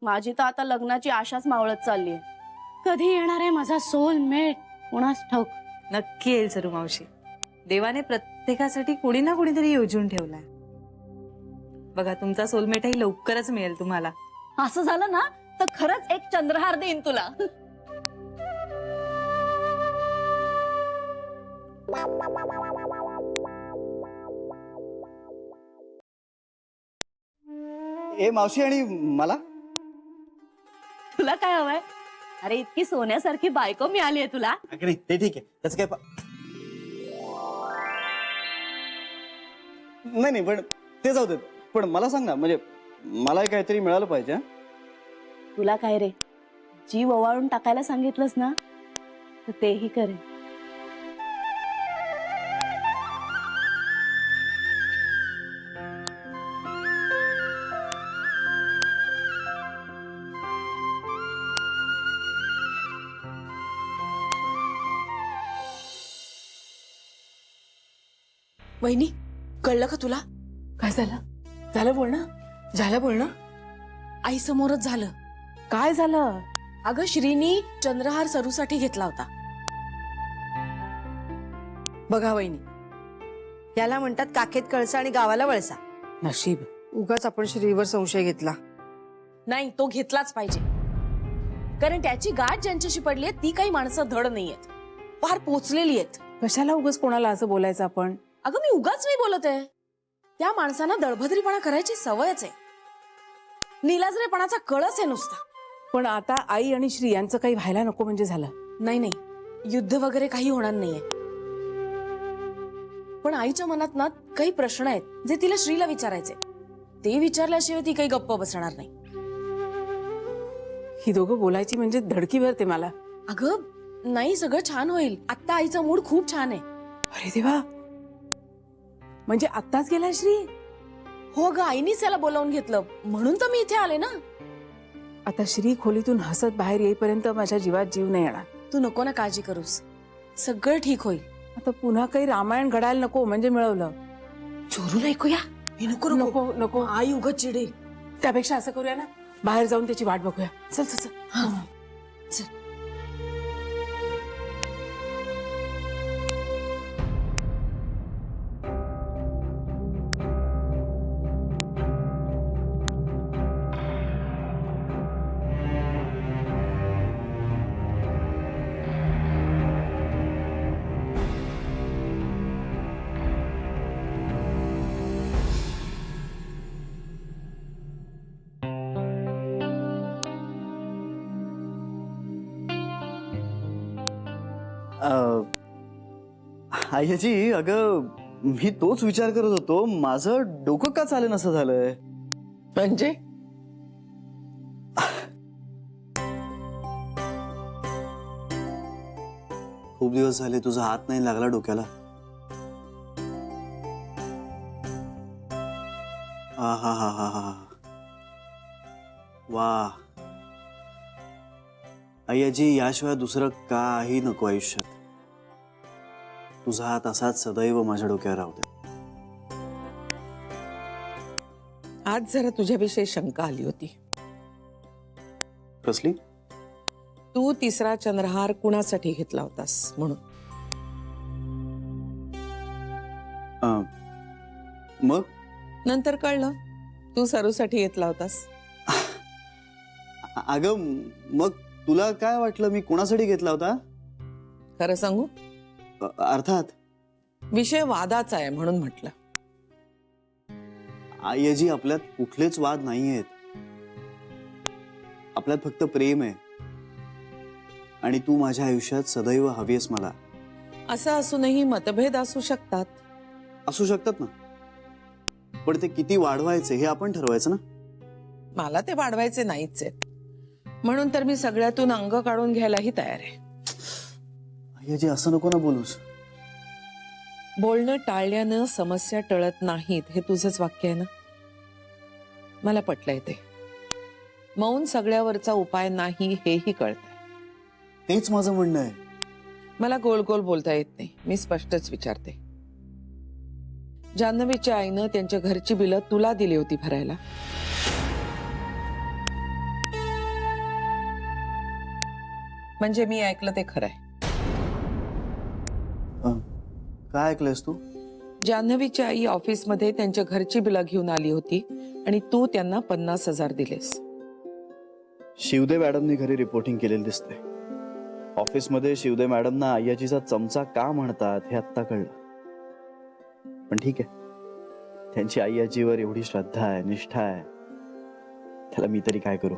माझी तर आता लग्नाची आशाच मावळत चालली. कधी येणार आहे माझा सोलमेट कोणास ठाऊक. नक्की येईल सरू मावशी. देवाने प्रत्येकासाठी कुणी ना कुणीतरी योजून ठेवलाय. बघा तुमचा सोलमेटही लवकरच मिळेल तुम्हाला. असं झालं ना तर खरंच एक चंद्रहार देईन तुला. ए मावशी आणि मला तुला काय हवंय? अरे इतकी सोन्यासारखी बायको मिळाली आहे तुला. नाही ते ठीक आहे त्याचं काय नाही नाही पण ते जाऊ दे. पण मला सांग ना म्हणजे मलाही काहीतरी मिळालं पाहिजे. हं? तुला काय रे जीव ओवाळून टाकायला सांगितलंस ना तर तेही करेन. वहिनी कळलं का तुला? काय झालं? झालं बोलणं? झालं बोलणं? आई समोरच झालं. काय झालं? अगं श्रीनी चंद्रहार सरूसाठी घेतला होता. बघा वहिनी, याला म्हणतात काखेत कळसा आणि गावाला वळसा. नशीब. उगाच आपण श्रीवर संशय घेतला. नाही तो घेतलाच पाहिजे, कारण त्याची गाठ ज्यांच्याशी पडली ती काही माणसं धड नाहीयेत, फार पोचलेली आहेत. कशाला उगाच कोणाला असं बोलायचं आपण? अगं मी उगाच नाही बोलत आहे. त्या माणसांना दळभद्रीपणा करायची सवयच आहे. निलाजरेपणाचा कळस आहे नुसता. पण आता आई आणि श्री यांचं काही व्हायला नको म्हणजे झालं. नाही नाही युद्ध वगैरे काही होणार नाहीये. पण आईच्या मनात ना काही प्रश्न आहेत जे तिला श्रीला विचारायचे. ते विचारल्याशिवाय ती काही गप्प बसणार नाही. ही दोघं बोलायची म्हणजे धडकी भरते मला. अगं नाही सगळं छान होईल. आता आईचा मूड खूप छान आहे. अरे देवा, म्हणजे आत्ताच गेला श्री? हो ग, आईनीच त्याला बोलावून घेतलं म्हणून तर मी इथे आले ना. आता श्री खोलीतून हसत बाहेर येईपर्यंत माझ्या जीवात जीव नाही येणार. तू नको ना काळजी करूस, सगळं ठीक होईल. आता पुन्हा काही रामायण घडायला नको म्हणजे मिळवलं. चोरून ऐकूया. नको नको नको, आई उगाच चिडेल. त्यापेक्षा असं करूया ना, बाहेर जाऊन त्याची वाट बघूया. चल चल चल. चल. आयजी अगं मी तोच विचार करत होतो. माझं डोकं का चालेल असं झालंय. म्हणजे खूप दिवस झाले तुझा हात नाही लागला डोक्याला. हा हा हा हा हा वा आयजी, याशिवाय दुसरं काही नको आयुष्यात. तुझा हात असाच सदैव माझ्या डोक्यावर राहू दे. आज जरा तुझ्याविषयी शंका आली होती. कसली? तू तिसरा चंद्रहार कुणासाठी घेतला होतास म्हणून. मग नंतर कळलं तू सरूसाठी घेतला होतास. अगं मग तुला काय वाटलं मी कोणासाठी घेतला होता? खरं सांगू, अर्थात विषय वादाचा आहे म्हणून म्हटलं. आयजी, आपल्यात कुठलेच वाद नाहीयेत. आपल्यात फक्त प्रेम आहे आणि तू माझ्या आयुष्यात सदैव हवीस मला. असं असूनही मतभेद असू शकतात. असू शकतात ना, पण ते किती वाढवायचे हे आपण ठरवायचं ना. मला ते वाढवायचे नाहीच आहेत, म्हणून तर मी सगळ्यातून अंग काढून घ्यायलाही तयार आहे. आयजी, असं नको ना बोलूस. बोलणं टाळल्यानं समस्या टळत नाहीत हे तुझंच वाक्य आहे ना. मला पटलंय ते. मौन सगळ्यावरचा उपाय नाही हेही कळतंय. तेच माझं म्हणणं आहे. मला गोल गोल बोलता येत नाही, मी स्पष्टच विचारते. जान्हवीच्या आईनं त्यांच्या घरची बिलं तुला दिली होती भरायला. म्हणजे मी ऐकलं ते खरंय. काय ऐकलंयस तू? जान्हवीची आई ऑफिसमध्ये त्यांच्या घरची बिलं घेऊन आली होती आणि तू त्यांना 50,000 दिलेस. शिवदे मॅडमनी घरी रिपोर्टिंग केलेलं दिसतंय. ऑफिसमध्ये शिवदे मॅडमना आय्याजीचा चमचा का म्हणतात हे आत्ता कळलं. पण ठीक आहे, त्यांची आय्याजीवर एवढी श्रद्धा आहे, निष्ठा आहे, त्याला मी तरी काय करू.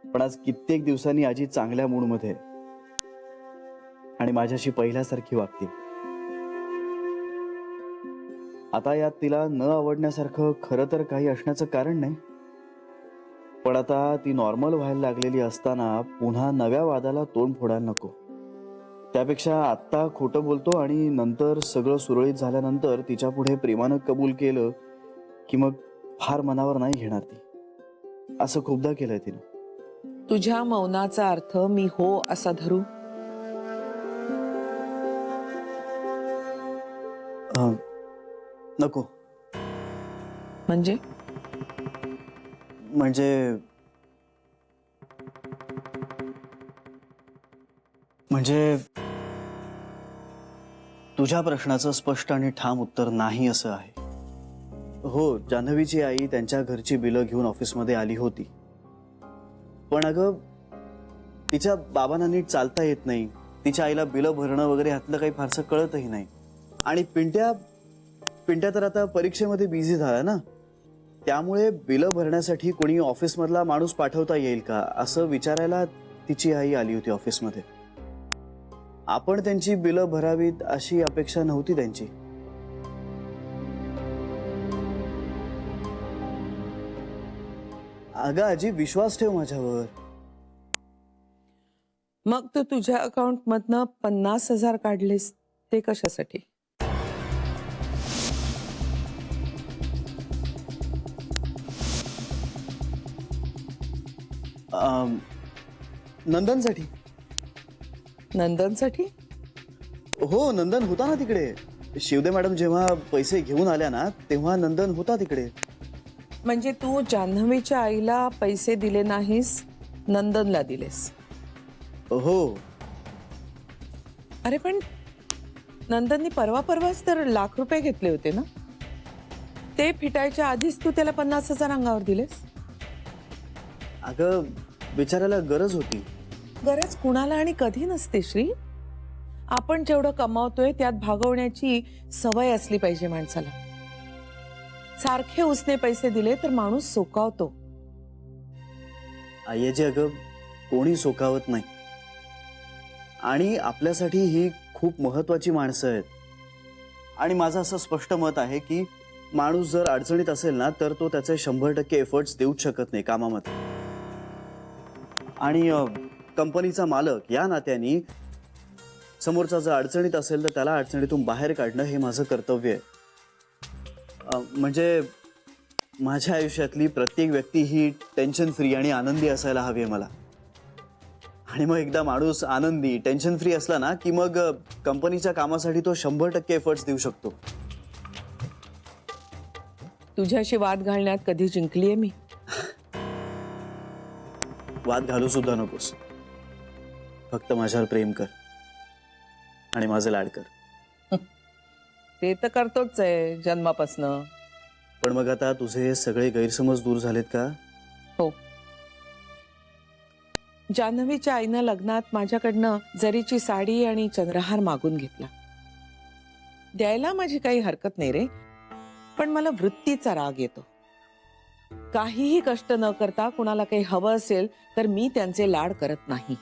पण आज कित्येक दिवसांनी आजी चांगल्या मूडमध्ये आहे आणि माझ्याशी पहिल्यासारखी वागते. आता यात तिला न आवडण्यासारखं खरं तर काही असण्याचं कारण नाही. पण आता ती नॉर्मल व्हायला लागलेली असताना पुन्हा नव्या वादाला तोंड फोडायला नको. त्यापेक्षा आत्ता खोटं बोलतो आणि नंतर सगळं सुरळीत झाल्यानंतर तिच्या पुढे प्रेमानं कबूल केलं की मग फार मनावर नाही घेणार ती. असं खूपदा केलंय तिनं. तुझ्या मौनाचा अर्थ मी हो असा धरू? नको. म्हणजे म्हणजे तुझ्या प्रश्नाचं स्पष्ट आणि ठाम उत्तर नाही असं आहे. हो, जान्हवीची आई त्यांच्या घरची बिलं घेऊन ऑफिसमध्ये आली होती. पण अगं, तिच्या बाबांना नीट चालता येत नाही. तिच्या आईला बिलं भरणं वगैरे ह्यातलं काही फारसं कळतही नाही. आणि पिंट्या तर आता परीक्षेमध्ये बिझी झाला ना, त्यामुळे बिलं भरण्यासाठी कोणी ऑफिसमधला माणूस पाठवता येईल का असं विचारायला तिची आई आली होती ऑफिसमध्ये. आपण त्यांची बिलं भरावीत अशी अपेक्षा नव्हती त्यांची. अगं आजी, विश्वास ठेव माझ्यावर. मग तू तुझ्या अकाउंट मधनं 50,000 काढलेस ते कशासाठी? नंदनसाठी. नंदनसाठी? हो, नंदन होता ना तिकडे. शिवदे मॅडम जेव्हा पैसे घेऊन आल्या ना तेव्हा नंदन होता तिकडे. म्हणजे तू जान्हवीच्या आईला पैसे दिले नाहीस, नंदनला दिलेस? हो. अरे पण नंदननी परवाच तर ₹1,00,000 घेतले होते ना, ते फिटायच्या आधीच तू त्याला 50,000 अंगावर दिलेस? अगं, बिचारायला गरज होती. गरज कुणाला आणि कधी नसते श्री. आपण जेवढं कमावतोय त्यात भागवण्याची सवय असली पाहिजे माणसाला. सारखे उसने पैसे दिले तर माणूस सोकावतो. आय्याजी, अगं कोणी सोकावत नाही. आणि आपल्यासाठी ही खूप महत्वाची माणसं आहेत. आणि माझं असं स्पष्ट मत आहे की माणूस जर अडचणीत असेल ना तर तो त्याचे 100% एफर्ट्स देऊच शकत नाही कामामध्ये. आणि कंपनीचा मालक या नात्याने समोरचा जर अडचणीत असेल तर त्याला अडचणीतून बाहेर काढणं हे माझं कर्तव्य आहे. म्हणजे माझ्या आयुष्यातली प्रत्येक व्यक्ती ही टेन्शन फ्री आणि आनंदी असायला हवी आहे मला. आणि मग एकदा माणूस आनंदी, टेन्शन फ्री असला ना की मग कंपनीच्या कामासाठी तो 100% एफर्ट्स देऊ शकतो. तुझ्याशी वाद घालण्यात कधी जिंकलीये मी? वाद घालू सुद्धा नकोस. फक्त माझ्यावर प्रेम कर आणि माझे लाड कर. ते तर करतोच आहे जन्मापासनं. पण मग आता तुझे सगळे गैरसमज दूर झालेत का? हो. जान्हवीच्या आईनं लग्नात माझ्याकडनं जरीची साडी आणि चंद्रहार मागून घेतला. द्यायला माझी काही हरकत नाही रे, पण मला वृत्तीचा राग येतो. काहीही कष्ट न करता कुणाला काही हवं असेल तर मी त्यांचे लाड करत नाही.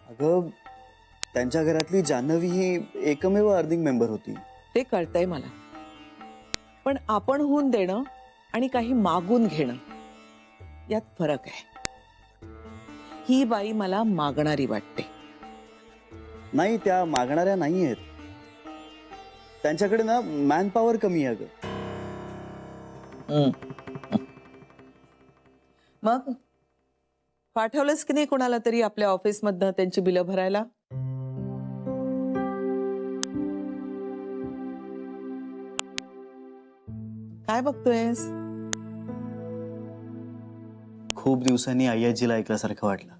अगं, त्यांच्या घरातली जान्हवी ही एकमेव अर्निंग मेंबर होती. ते कळतंय मला, पण आपण होऊन देणं आणि काही मागून घेणं यात फरक आहे. ही बाई मला मागणारी वाटते. नाही, त्या मागणाऱ्या नाही आहेत. त्यांच्याकडे ना मॅन पॉवर कमी आहे. अगं, मग पाठवलंच की नाही कोणाला तरी आपल्या ऑफिस मधनं त्यांची बिलं भरायला? काय बघतोयस? खूप दिवसांनी आय्याजीला ऐकल्यासारखं वाटलं.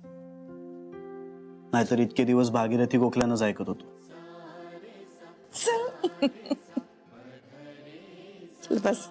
नाहीतर इतके दिवस भागीरथी गोखल्यानंच ऐकत होतो. चल बस.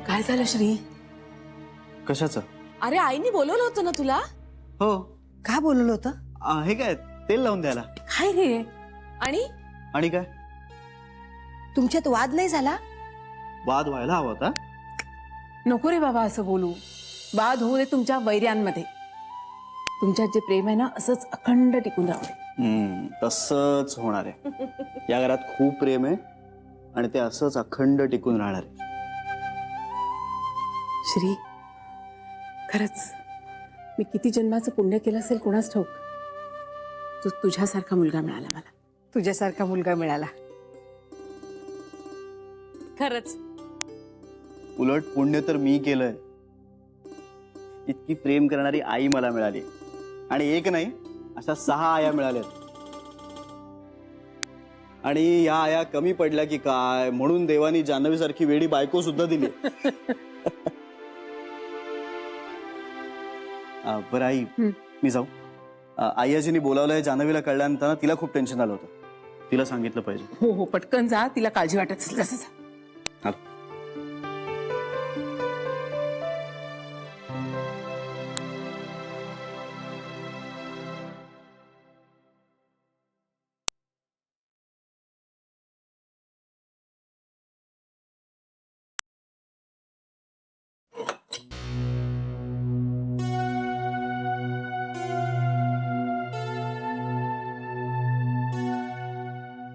काय झालं श्री? कशाचं? अरे आईने बोलवलं होतं ना तुला? हो. का बोलवलं होतं? हे काय तेल लावून द्यायला. काय रे? आणि आणि काय तुमच्यात वाद नाही झाला? वाद व्हायला हवा होता. नको रे बाबा असं बोलू. वाद होऊ दे तुमच्या वैर्यांमध्ये. तुमच्यात जे प्रेम आहे ना असंच अखंड टिकून राहू दे. तसंच होणार आहे. या घरात खूप प्रेम आहे आणि ते असंच अखंड टिकून राहणार आहे. श्री, खरंच मी किती जन्माचं पुण्य केलं असेल कोणाच ठाऊक. तुझ्यासारखा मुलगा मिळाला मला. तुझ्यासारखा मुलगा मिळाला. खरंच उलट पुण्य तर मी केलंय. इतकी प्रेम करणारी आई मला मिळाली आणि एक नाही अशा 6 आया मिळाल्यात. आणि या आया कमी पडल्या की काय म्हणून देवानी जान्हवी सारखी वेडी बायको सुद्धा दिली. बरं आई, मी जाऊ? आईजीनी बोलावलंय. जान्हवीला कळल्यानंतर तिला खूप टेन्शन आलं होतं. तिला सांगितलं पाहिजे. हो हो, पटकन जा. तिला काळजी वाटत असेल तसं जा. हा.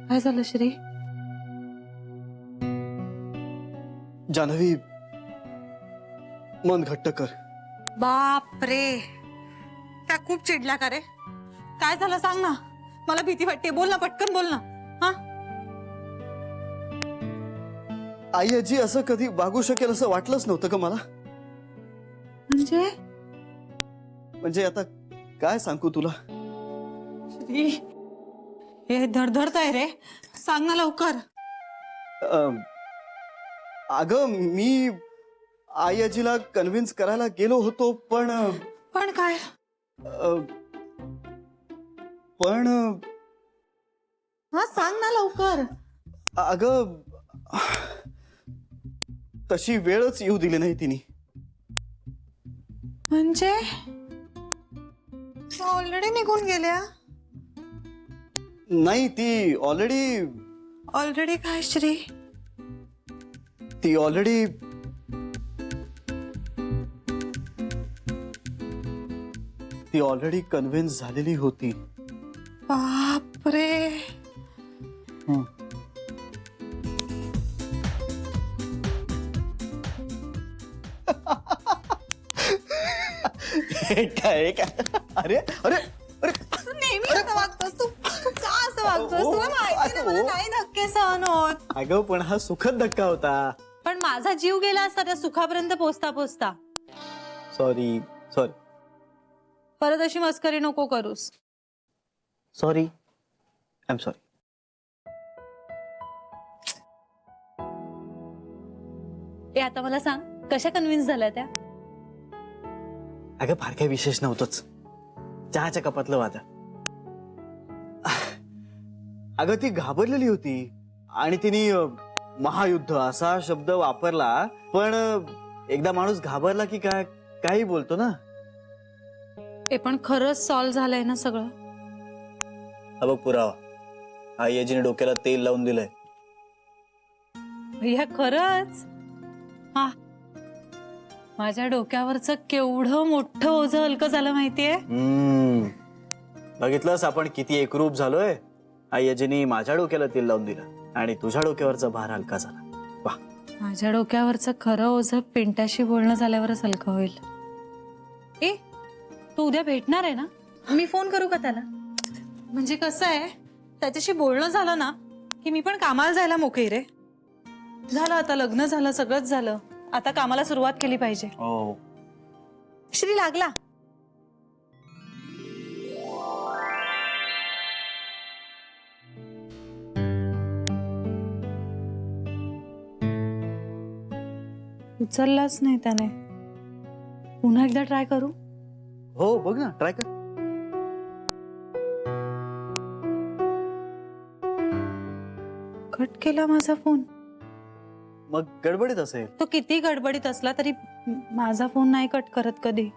काय झालं श्री? जान्हवी, मन घट्ट कर. बाप रे, त्या खूप चिडल्या का रे? काय झालं सांग ना, मला भीती वाटते. बोल ना, पटकन बोल ना. हा, आई आजी असं कधी वागू शकेल असं वाटलंच नव्हतं का मला. म्हणजे आता काय सांगू तुला. श्री, हे धडधडत आहे रे. सांग ना लवकर. अगं मी आई आजीला कन्व्हिन्स करायला गेलो होतो पण पण काय? पण हा, सांग ना लवकर. अगं तशी वेळच येऊ दिली नाही तिने. म्हणजे ऑलरेडी निघून गेल्या? नाही, ती ऑलरेडी काय श्री? ती ऑलरेडी कन्व्हिन्स झालेली होती. बाप रे. काय अरे अरे अरे तू नेहमी असं वागतोस. तू का असं वागतोस? तुला माहिती ना मला नाही धक्के सहन होत. अगं पण हा सुखद धक्का होता. पण माझा जीव गेला असता त्या सुखापर्यंत पोचता पोचता. सॉरी परत अशी मस्करी नको करूस. Sorry, I am sorry. ए, आता मला सांग, कशा कन्व्हिन्स झाल्या त्या? अगं फार काही विशेष नव्हतंच. चहाच्या कपातलं वादा. अगं ती घाबरलेली होती आणि तिने महायुद्ध असा शब्द वापरला. पण एकदा माणूस घाबरला की काय काही बोलतो ना. ए, पण खरंच सॉल्व्ह झालंय ना सगळं? हा बघ पुरावा. आई आजीने डोक्याला तेल लावून दिलंय. भैया खरंच? हा, माझ्या डोक्यावरचं केवढं मोठं ओझं हलकं झालं माहितीये. बघितलंस आपण किती एकरूप झालोय. आई आजीने माझ्या डोक्याला तेल लावून दिलं आणि तुझ्या डोक्यावरचा भार हलका झाला. वा. माझ्या डोक्यावरचं खरं ओझं पिंट्याशी बोलणं झाल्यावरच हलकं होईल. ए, तू उद्या भेटणार आहे ना? मी फोन करू का त्याला? म्हणजे कसं आहे, त्याच्याशी बोलणं झालं ना की मी पण कामाला जायला मोकळी रे. झालं आता, लग्न झालं, सगळंच झालं, आता कामाला सुरुवात केली पाहिजे. हो. श्री लागला. उचललाच नाही त्याने. पुन्हा एकदा ट्राय करू. हो बघ ना, ट्राय कर. कट केला माझा फोन. मग गडबडीत असेल. तो किती गडबडीत असला तरी माझा फोन नाही कट करत कधी.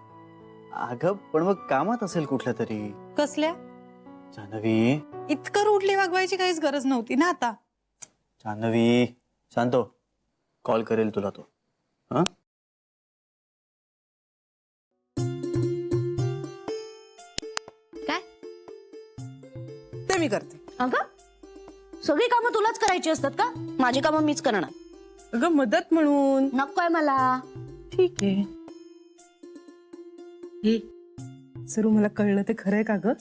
अगं पण मग कामात असेल कुठल्या तरी. कसल्या? जान्हवी, इतकं रूडली वागवायची काहीच गरज नव्हती ना आता. जान्हवी शांत हो. कॉल करेल तुला तो. हा काय ते मी करते. अगं सगळी कामं तुलाच करायची असतात का? माझी कामं मीच करणार. अगं मदत म्हणून. नकोय मला. ठीक आहे. सरू मला कळलं ते खरंय का ग?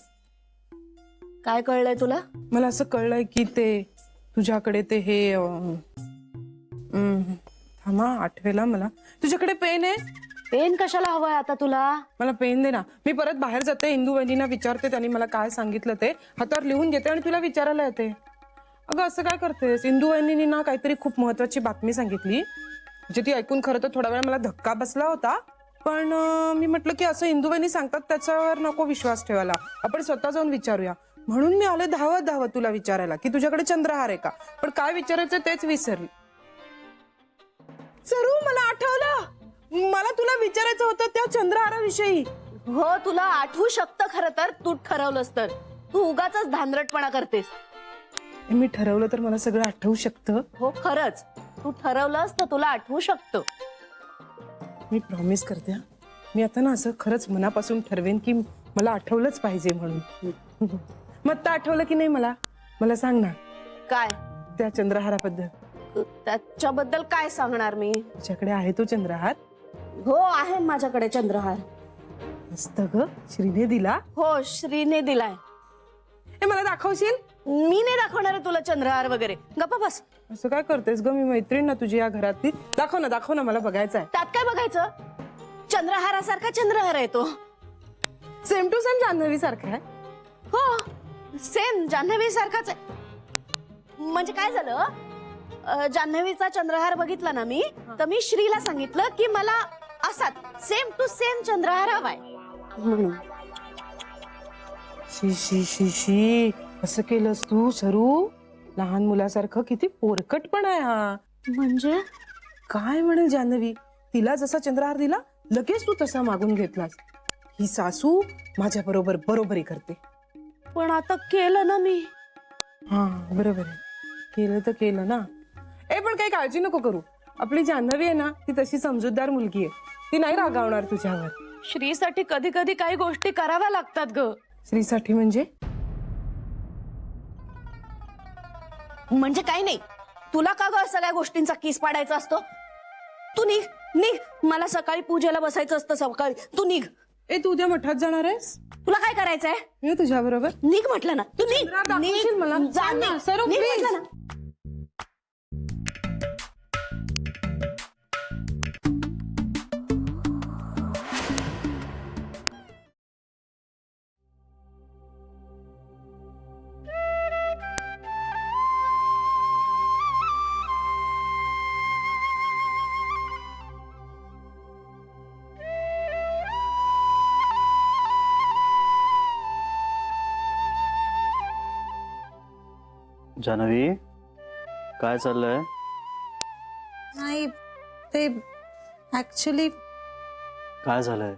काय कळलंय तुला? मला असं कळलंय की ते तुझ्याकडे ते हे थांबा आठवेला मला. तुझ्याकडे पेन आहे? पेन कशाला हवंय आता तुला? मला पेन दे ना. मी परत बाहेर जाते, इंदू वहिनींना विचारते, त्यांनी मला काय सांगितलं ते हातावर लिहून घेते आणि तुला विचारायला येते. अगं असं काय करतेस? इंदू वहिनींनी ना काहीतरी खूप महत्वाची बातमी सांगितली. म्हणजे ती ऐकून खरं तर थोडा वेळ मला धक्का बसला होता, पण मी म्हटलं की असं इंदू वहिनी सांगतात त्याच्यावर नको विश्वास ठेवायला, आपण स्वतः जाऊन विचारूया. म्हणून मी आले धावत तुला विचारायला की तुझ्याकडे चंद्रहार आहे का. पण काय विचारायचं तेच विसरली. सरू मला आठवलं, मला तुला विचारायचं होतं त्या चंद्रहाराविषयी. हो तुला आठवू शकतं खरं तर, तू ठरवलंस तर. तू उगाच धांदरटपणा करतेस. मी ठरवलं तर मला सगळं आठवू शकतं. हो खरंच, तू ठरवलंस तर तुला आठवू शकतं. मी प्रॉमिस करते हा. मी आता ना असं खरंच मनापासून ठरवेन की मला आठवलंच पाहिजे म्हणून. मग तर आठवलं की नाही मला? मला सांग ना काय? त्या चंद्रहाराबद्दल. त्याच्याबद्दल काय सांगणार मी? तुझ्याकडे आहे तो चंद्रहार? हो आहे माझ्याकडे चंद्रहार. मस्त ग. श्रीने दिला? हो श्रीने दिलाय. हे मला दाखवशील? मी नाही दाखवणार आहे तुला चंद्रहार वगैरे. गप्पा बस. असं काय करतेस ग? मी मैत्रीण ना तुझी या घरातली. दाखव ना मला बघायचं आहे. त्यात काय बघायचं? चंद्रहारासारखा चंद्रहार आहे तो. सेम टू सेम जान्हवी सारखा आहे. हो सेम जान्हवी सारखाच आहे. म्हणजे काय झालं, जान्हवीचा चंद्रहार बघितला ना मी, तर मी श्रीला सांगितलं की मला असाच सेम टू सेम चंद्रहार हवाय म्हणून. शी असं केलंस तू सरू? लहान मुलासारखं. किती पोरकट पण आहे हा. म्हणजे काय म्हणेल जान्हवी? तिला जसा चंद्रहार दिला लगेच तू तसा मागून घेतलास. ही सासू माझ्या बरोबरी करते. पण आता केलं ना मी. हा बरोबर आहे, केलं तर केलं ना. पण काही काळजी नको करू. आपली जान्हवी आहे ना, ती तशी समजूतदार मुलगी आहे. ती नाही रागावणार तुझ्यावर. श्रीसाठी कधी कधी काही गोष्टी कराव्या लागतात ग. श्रीसाठी म्हणजे? म्हणजे काही नाही. तुला का ग सगळ्या गोष्टींचा किस पाडायचा असतो? तू निघ. मला सकाळी पूजेला बसायचं असतं सकाळी. तू निघ. तू उद्या मठात जाणार आहेस? तुला काय करायचंय? मी तुझ्या बरोबर. निघ म्हटलं ना. तू निघ. दाखवशील मला? जा सांग ना, निघ. सरू, निघ please. म्हटलं ना. जान्हवी काय चाललंय? नाही ते ऍक्च्युली काय झालंय?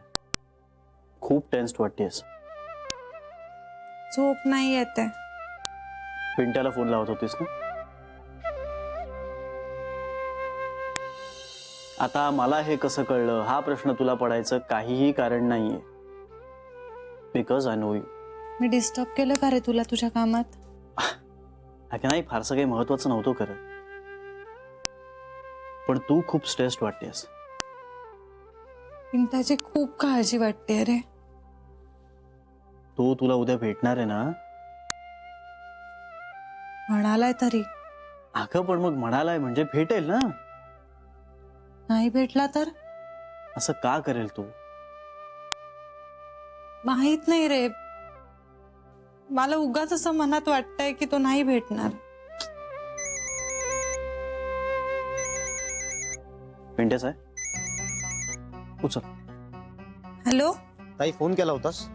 खूप टेन्स्ड वाटतेस. झोप नाही येते. पिंट्याला फोन लावत होतीस ना? आता मला हे कसं कळलं हा प्रश्न तुला पडायचं काहीही कारण नाहीये. Because I know you. Me disturb केलं का रे तुला तुझ्या कामात? अगं नाही, फारसं काही महत्वाचं नव्हतं खरं, पण तू खूप स्ट्रेस्ड वाटतेस. पिंटाची खूप काळजी वाटते रे. तो तुला उद्या भेटणार आहे ना? म्हणालाय तरी अगं पण मग म्हणालाय म्हणजे भेटेल ना. नाही भेटला तर असं का करेल तू? माहित नाही रे, मला उगाच असं मनात वाटतंय की तो नाही भेटणार. पिंट्या साहेब उचल. हॅलो, ताई फोन केला होतास?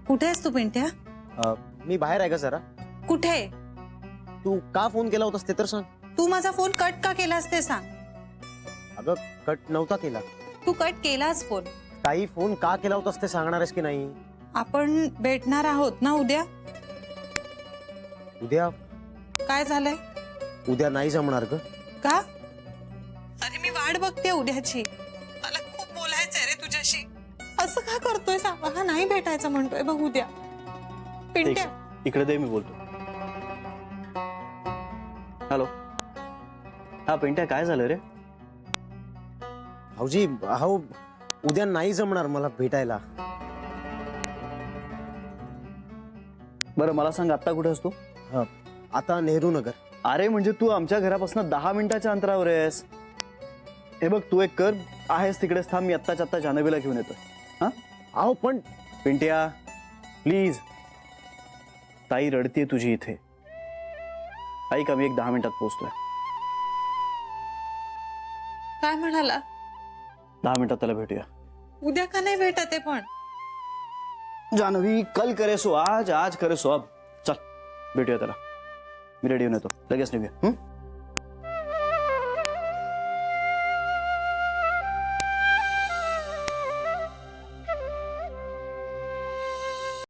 कुठे आहेस तू पिंट्या? मी बाहेर आहे का जरा. कुठे? तू का फोन केला होतास ते तर सांग. तू माझा फोन कट का केलास ते सांग. अगं कट नव्हता केला. तू कट केलास फोन. ताई फोन का केला होतास ते सांगणार आहेस की नाही? आपण भेटणार आहोत ना उद्या? उद्या? काय झालंय? उद्या नाही जमणार ग. का? अरे मी वाट बघते उद्याची. मला खूप बोलायचंय रे तुझ्याशी. असं का करतोय सांग. हा नाही भेटायचं म्हणतोय बघ उद्या. पिंट्या, इकडे दे, मी बोलतो. हॅलो. हा पिंट्या, काय झालं रे? भाऊजी अहो उद्या नाही जमणार मला भेटायला. बरं मला सांग, आत्ता कुठे असतो? आता नेहरू नगर. अरे म्हणजे तू आमच्या घरापासून 10 मिनिटाच्या अंतरावर आहेस. हे बघ, तू एक कर, आहेस तिकडेच थांब, मी आत्ताच्या आत्ता जान्हवीला घेऊन येतो. हा अहो पण पिंट्या प्लीज, ताई रडतीये तुझी इथे. ऐक, आम्ही एक 10 मिनिटात पोहोचतोय. काय म्हणाला? 10 मिनिटात त्याला भेटूया. उद्या का नाही भेटत आहे पण? जान्हवी, कल करे सो आज, आज करे सो अब. चल भेटूया त्याला. मी रेडी होऊन येतो, लगेच निघूया.